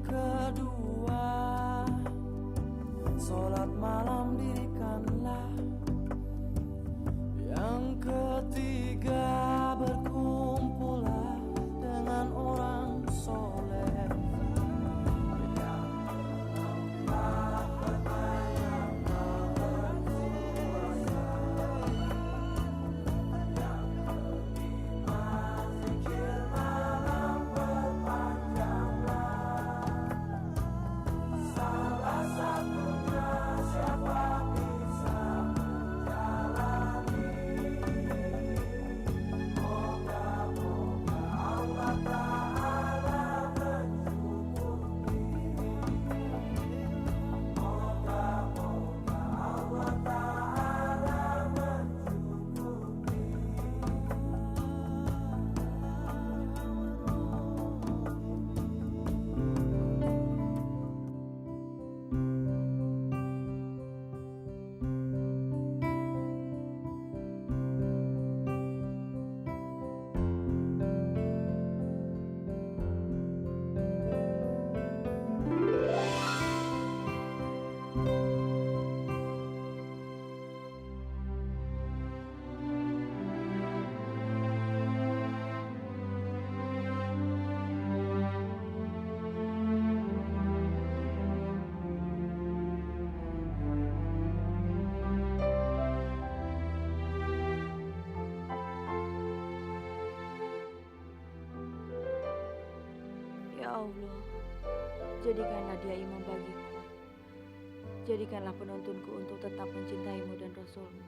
kedua, sholat malam dirikanlah. Yang ketiga, berkumpullah dengan orang soleh. Yang keempat, perbanyaklah berpuasa. Yang kelima, zikir malam perpanjanglah. Salah satunya siapa bisa menjalani. Moga-moga Allah Ta'ala mencukupi. Moga-moga Allah Ta'ala mencukupi. Ya Allah, jadikanlah dia imam bagiku. Jadikanlah penuntunku untuk tetap mencintaimu dan Rasulmu.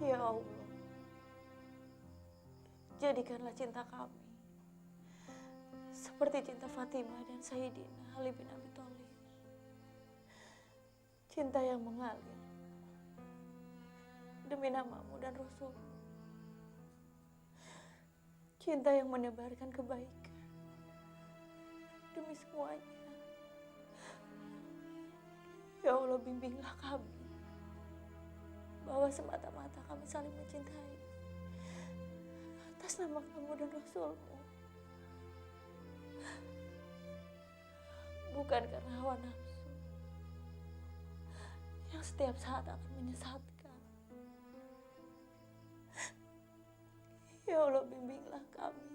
Ya Allah, jadikanlah cinta kami seperti cinta Fatimah dan Sayyidina Ali bin Abi Thalib. Cinta yang mengalir demi namamu dan Rasulmu. Cinta yang menebarkan kebaikan demi semuanya. Ya Allah, bimbinglah kami bahwa semata-mata kami saling mencintai atas nama kamu dan Rasulmu, bukan karena hawa nafsu yang setiap saat akan menyesatkan. Ya Allah, bimbinglah kami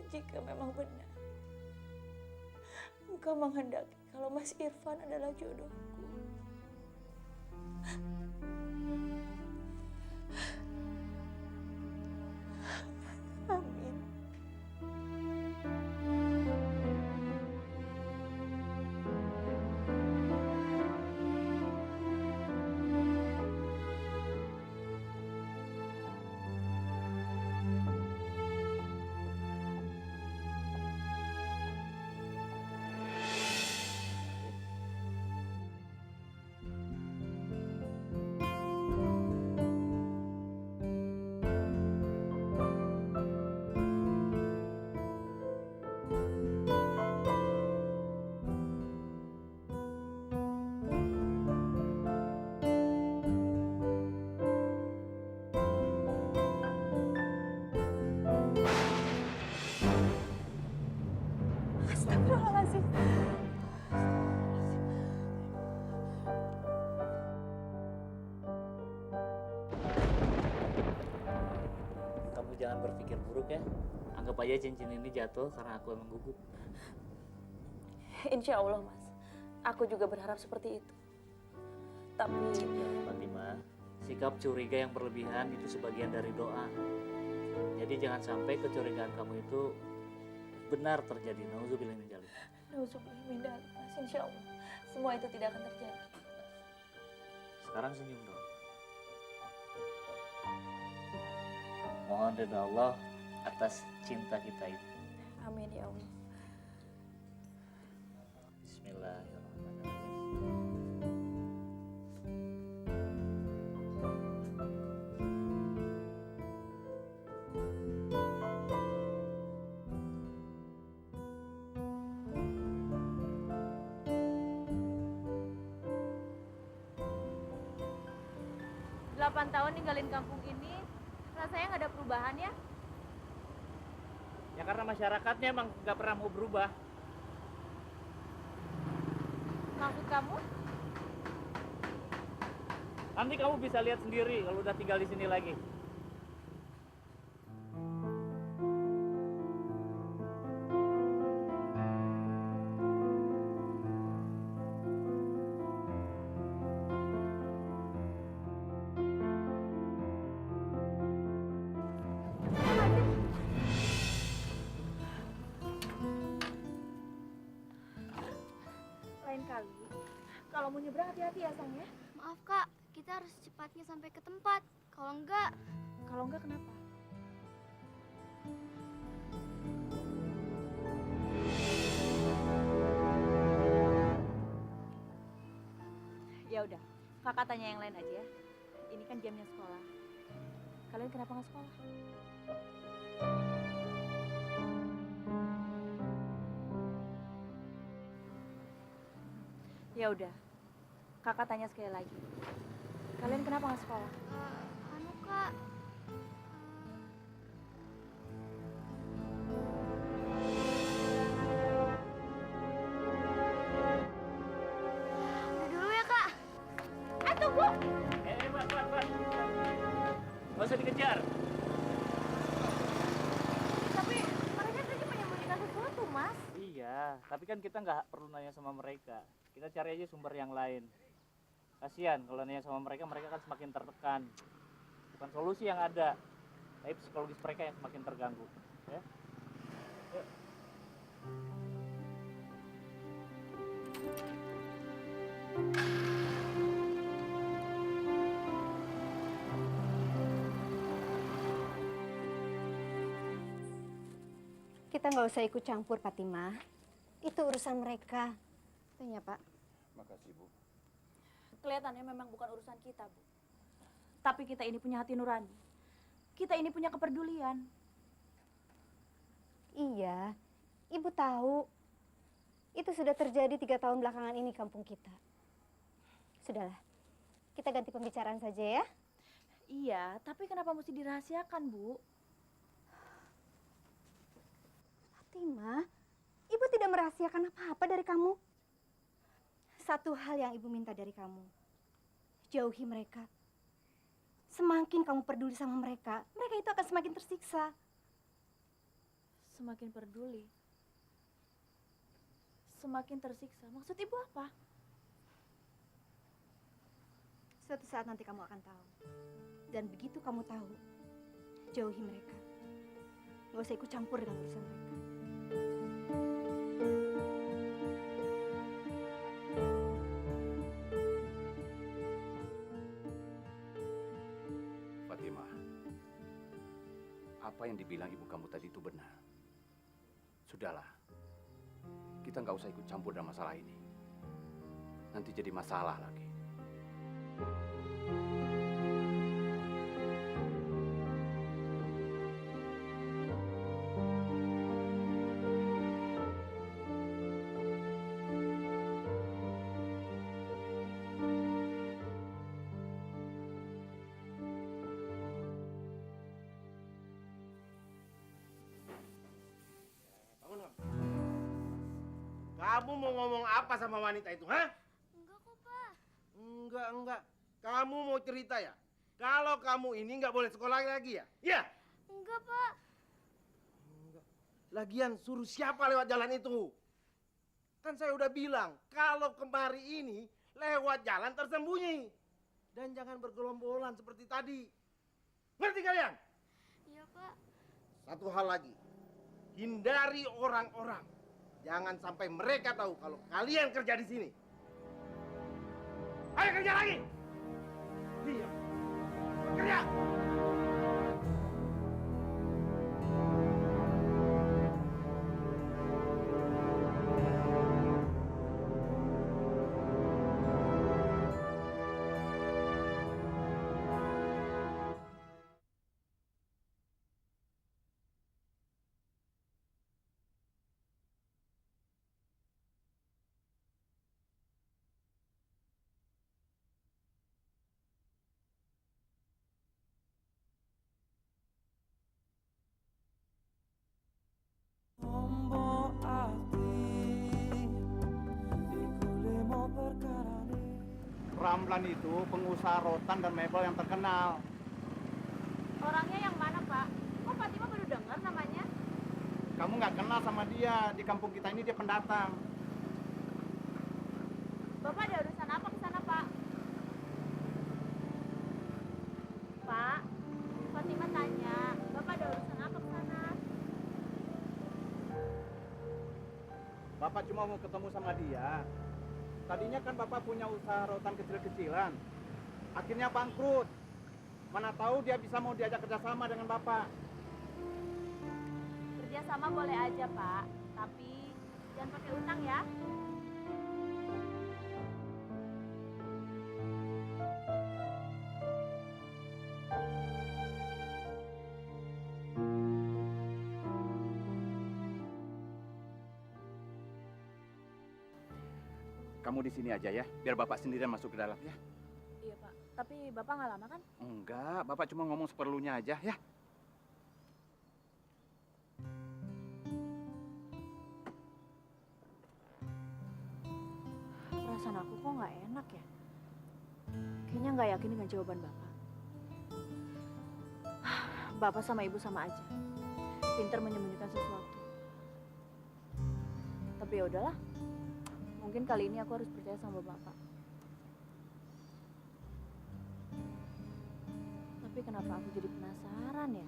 jika memang benar Engkau menghendaki kalau Mas Irfan adalah jodohku. Amin. Astagfirullahaladzim. Kamu jangan berpikir buruk ya. Anggap aja cincin ini jatuh karena aku emang gugup. Insya Allah, Mas. Aku juga berharap seperti itu. Tapi Fatimah, sikap curiga yang berlebihan itu sebagian dari doa. Jadi jangan sampai kecurigaan kamu itu benar terjadi. Nauzubillah min dzalik. Nauzubillah min dzalik, Mas. Insya Allah semua itu tidak akan terjadi. Sekarang senyum dong. Mohon ridha Allah atas cinta kita ini. Amin ya Allah. Bismillahirrahmanirrahim. 8 tahun ninggalin kampung ini, rasanya nggak ada perubahan ya? Ya karena masyarakatnya emang nggak pernah mau berubah. Maksud kamu? Nanti kamu bisa lihat sendiri kalau udah tinggal di sini lagi. Lain kali, kalau mau nyebrang hati-hati ya, Sang ya. Maaf kak, kita harus secepatnya sampai ke tempat. Kalau enggak, Kalau enggak kenapa? Ya udah, kakak tanya yang lain aja ya. Ini kan jamnya sekolah. Kalian kenapa nggak sekolah? Ya udah, kakak tanya sekali lagi. Kalian kenapa nggak sekolah? anu kak, udah dulu ya kak. Tunggu! Buat. Nggak usah dikejar. Tapi mereka tadi menyembunyikan sesuatu, Mas. Iya, tapi kan kita nggak perlu nanya sama mereka. Kita cari aja sumber yang lain. Kasihan kalau nanya sama mereka, mereka kan semakin tertekan. Bukan solusi yang ada, tapi psikologis mereka yang semakin terganggu. Ya? Yuk. Kita nggak usah ikut campur, Fatimah. Itu urusan mereka. Tanya, Pak. Makasih, Bu. Kelihatannya memang bukan urusan kita, Bu. Tapi kita ini punya hati nurani. Kita ini punya kepedulian. Iya, Ibu tahu. Itu sudah terjadi 3 tahun belakangan ini kampung kita. Sudahlah, kita ganti pembicaraan saja ya. Iya, tapi kenapa mesti dirahasiakan, Bu? Fatimah, Ibu tidak merahasiakan apa-apa dari kamu. Satu hal yang Ibu minta dari kamu, jauhi mereka. Semakin kamu peduli sama mereka, mereka itu akan semakin tersiksa. Semakin peduli. Semakin tersiksa. Maksud Ibu apa? Suatu saat nanti kamu akan tahu. Dan begitu kamu tahu, jauhi mereka. Nggak usah ikut campur dengan urusan mereka. Fatimah, apa yang dibilang ibu kamu tadi itu benar. Sudahlah, kita nggak usah ikut campur dalam masalah ini. Nanti jadi masalah lagi. Kamu mau ngomong apa sama wanita itu, hah? Enggak kok pak. Enggak. Kamu mau cerita ya? Kalau kamu ini nggak boleh sekolah lagi ya? Iya. Enggak pak. Enggak. Lagian suruh siapa lewat jalan itu? Kan saya udah bilang, kalau kemari ini lewat jalan tersembunyi. Dan jangan bergelombolan seperti tadi. Ngerti kalian? Iya pak. Satu hal lagi. Hindari orang-orang. Jangan sampai mereka tahu kalau kalian kerja di sini. Ayo kerja lagi. Iya. Kerja. Ramlan itu pengusaha rotan dan mebel yang terkenal. Orangnya yang mana, Pak? Kok Fatima baru dengar namanya? Kamu nggak kenal sama dia, di kampung kita ini dia pendatang. Bapak ada urusan apa ke sana, Pak? Pak, Fatima tanya, Bapak ada urusan apa ke sana? Bapak cuma mau ketemu sama dia. Tadinya kan Bapak punya usaha rotan kecil-kecilan. Akhirnya bangkrut. Mana tahu dia bisa mau diajak kerjasama dengan Bapak. Kerjasama boleh aja, Pak. Tapi jangan pakai utang ya. Kamu di sini aja ya, biar Bapak sendirian masuk ke dalam ya. Iya, Pak. Tapi Bapak nggak lama kan? Enggak, Bapak cuma ngomong seperlunya aja ya. Perasaan aku kok nggak enak ya? Kayaknya nggak yakin dengan jawaban Bapak. Bapak sama Ibu sama aja. Pinter menyembunyikan sesuatu. Tapi ya udahlah. Mungkin kali ini aku harus percaya sama Bapak. Tapi kenapa aku jadi penasaran ya?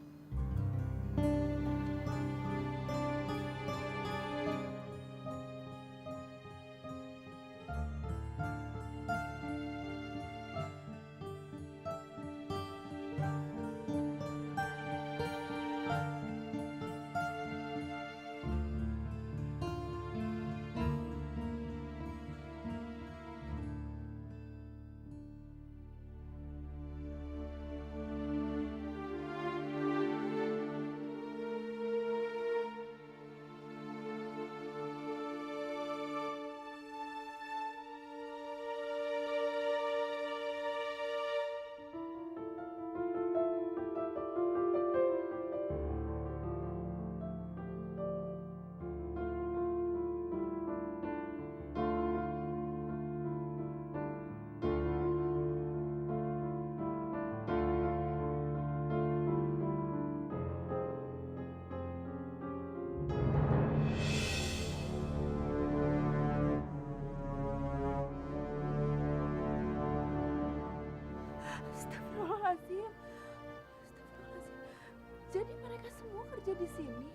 Astagfirullahaladzim. Astagfirullahaladzim. Jadi mereka semua kerja di sini.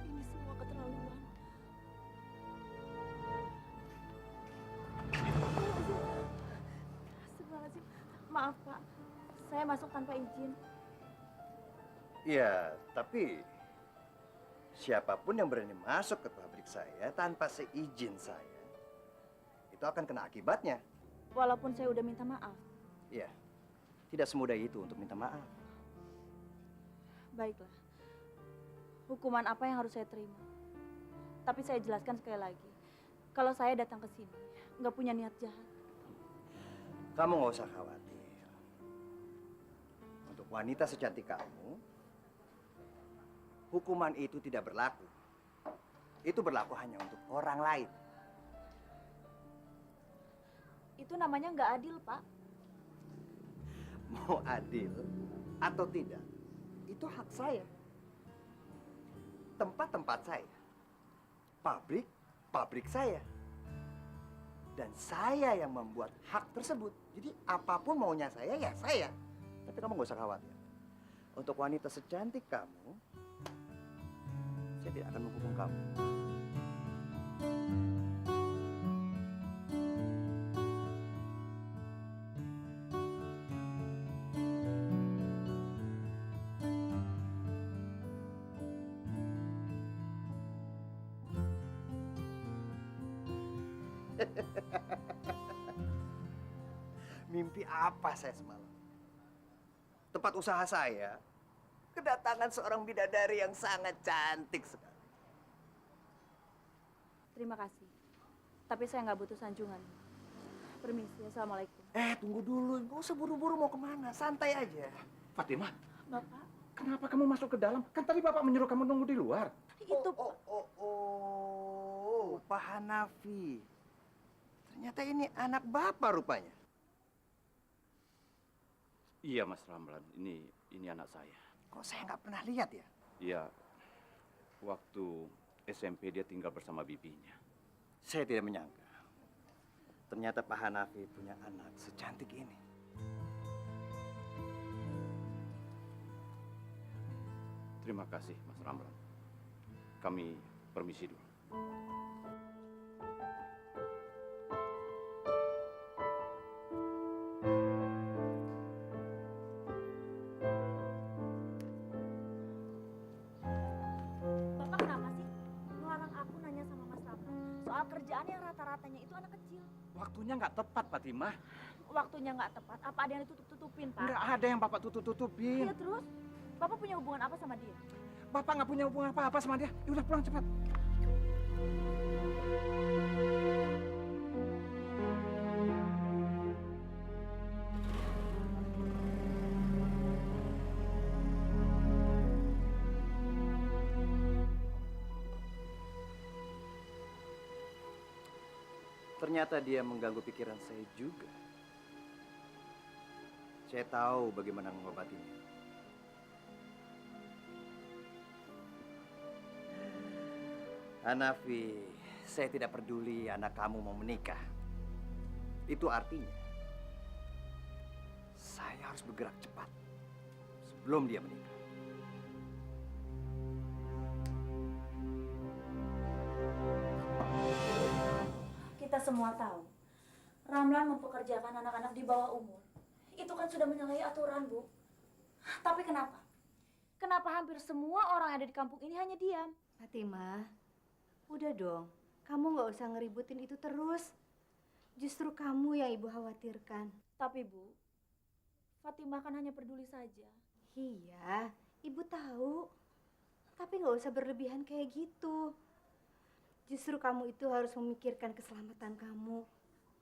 Ini semua keterlaluan. Astagfirullahaladzim. Maaf, Pak. Saya masuk tanpa izin. Ya, tapi siapapun yang berani masuk ke pabrik saya tanpa seizin saya, itu akan kena akibatnya. Walaupun saya udah minta maaf. Ya, tidak semudah itu untuk minta maaf. Baiklah. Hukuman apa yang harus saya terima? Tapi saya jelaskan sekali lagi. Kalau saya datang ke sini, nggak punya niat jahat. Kamu nggak usah khawatir. Untuk wanita secantik kamu, hukuman itu tidak berlaku. Itu berlaku hanya untuk orang lain. Itu namanya nggak adil, Pak. Mau adil atau tidak, itu hak saya. Tempat-tempat saya. Pabrik saya. Dan saya yang membuat hak tersebut. Jadi apapun maunya saya, ya saya. Tapi kamu nggak usah khawatir. Untuk wanita secantik kamu, saya tidak akan menghukum kamu. Mimpi apa saya semalam? Tempat usaha saya kedatangan seorang bidadari yang sangat cantik sekali. Terima kasih. Tapi saya nggak butuh sanjungan. Permisi, assalamualaikum. Tunggu dulu, nggak usah buru-buru mau kemana, santai aja. Fatimah, Bapak, kenapa kamu masuk ke dalam? Kan tadi Bapak menyuruh kamu nunggu di luar. itu Pak Hanafi. Ternyata ini anak bapak rupanya. Iya Mas Ramlan, ini anak saya. Kok saya nggak pernah lihat ya? Iya, waktu SMP dia tinggal bersama bibinya. Saya tidak menyangka. Ternyata Pak Hanafi punya anak secantik ini. Terima kasih Mas Ramlan. Kami permisi dulu. Bapak kenapa sih ngelarang aku nanya sama Mas Ramlan soal kerjaan yang rata-ratanya itu anak kecil? Waktunya nggak tepat, Fatimah. Waktunya nggak tepat, apa ada yang ditutup-tutupin, Pak? Nggak ada yang Bapak tutup-tutupin. Iya, terus? Bapak punya hubungan apa sama dia? Bapak nggak punya hubungan apa-apa sama dia. Ya udah pulang cepat. Ternyata dia mengganggu pikiran saya juga. Saya tahu bagaimana mengobatinya. Hanafi, saya tidak peduli anak kamu mau menikah. Itu artinya saya harus bergerak cepat sebelum dia menikah. Kita semua tahu, Ramlan mempekerjakan anak-anak di bawah umur. Itu kan sudah menyalahi aturan, Bu. Tapi kenapa? Kenapa hampir semua orang yang ada di kampung ini hanya diam? Fatimah, udah dong. Kamu nggak usah ngeributin itu terus. Justru kamu yang ibu khawatirkan. Tapi, Bu, Fatimah kan hanya peduli saja. Iya, ibu tahu. Tapi nggak usah berlebihan kayak gitu. Justru kamu itu harus memikirkan keselamatan kamu.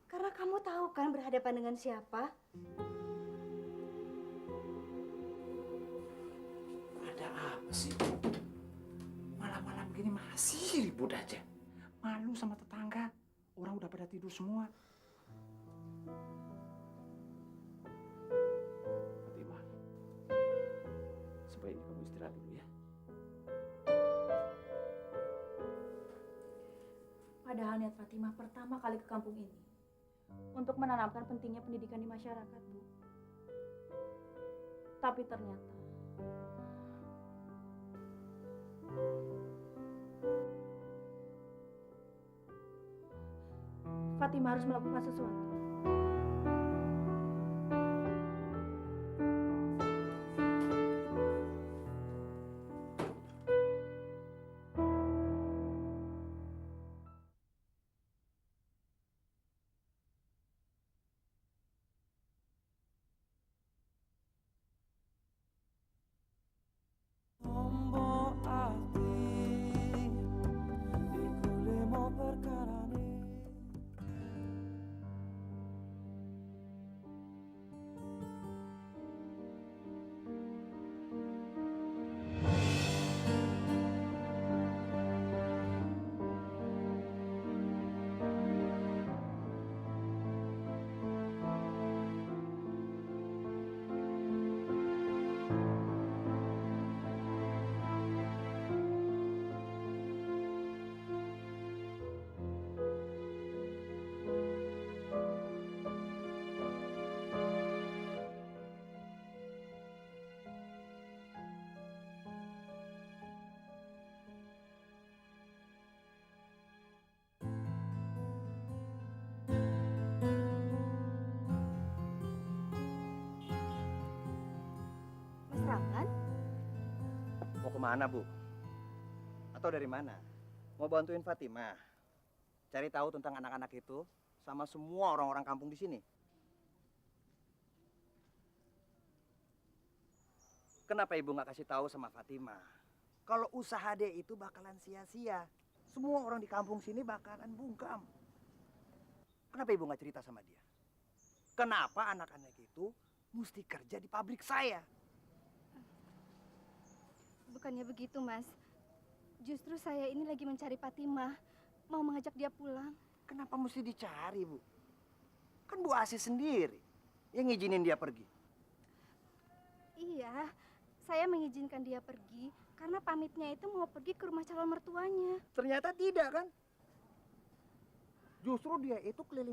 Karena kamu tahu kan berhadapan dengan siapa? Ada apa sih? Malam-malam gini masih ribut aja. Malu sama tetangga. Orang udah pada tidur semua. Fatimah, sebaiknya kamu istirahat dulu ya. Padahal niat Fatimah pertama kali ke kampung ini untuk menanamkan pentingnya pendidikan di masyarakat, Bu. Tapi ternyata Fatimah harus melakukan sesuatu. Tombok ati iku lemo perkarane. Mas Ramlan? Mau kemana, Bu? Atau dari mana? Mau bantuin Fatimah? Cari tahu tentang anak-anak itu sama semua orang-orang kampung di sini. Kenapa ibu nggak kasih tahu sama Fatimah? Kalau usaha dia itu bakalan sia-sia. Semua orang di kampung sini bakalan bungkam. Kenapa ibu nggak cerita sama dia? Kenapa anak-anak itu mesti kerja di pabrik saya? Bukannya begitu, Mas. Justru saya ini lagi mencari Fatimah. Mau mengajak dia pulang. Kenapa mesti dicari, Bu? Kan Bu Asis sendiri yang ngizinin dia pergi. Iya, saya mengizinkan dia pergi karena pamitnya itu mau pergi ke rumah calon mertuanya. Ternyata tidak kan? Justru dia itu keliling